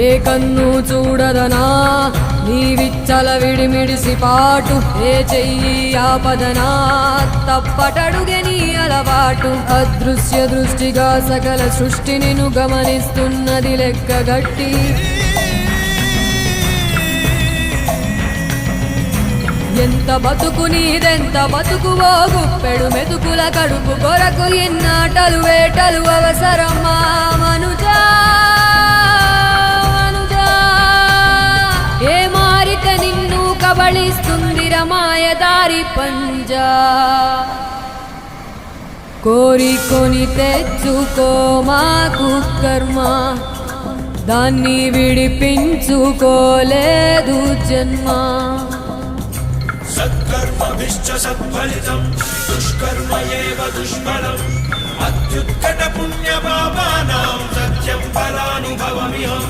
ఏ కన్ను చూడదనా నీ విచ్చల విడిమిడిసి పాటు, ఏ చెయ్యి ఆపదనా తప్పటడుగే నీ అలవాటు. అదృశ్య దృష్టిగా సకల సృష్టిని ను గమనిస్తున్నది లెక్కగట్టి, ఎంత బతుకు నీదెంత బతుకువో గుప్పెడు మెతుకుల కడుపు కొరకు ఎన్నాటలు వేటలు అవసరమా మనుజా మనుజా. ఏ మారిక నిన్ను కబళిస్తుంది రమాయదారి పంజా. కోరికొని తెచ్చుకో మాకు కర్మ, దాన్ని విడిపించుకోలేదు జన్మ. సత్కర్మభిశ్చ సత్ఫలితం దుష్కర్మ ఏవ దుష్ఫలం. అత్యుత్కట పుణ్య పాపానాం సత్యం ఫలానుభవమిహం.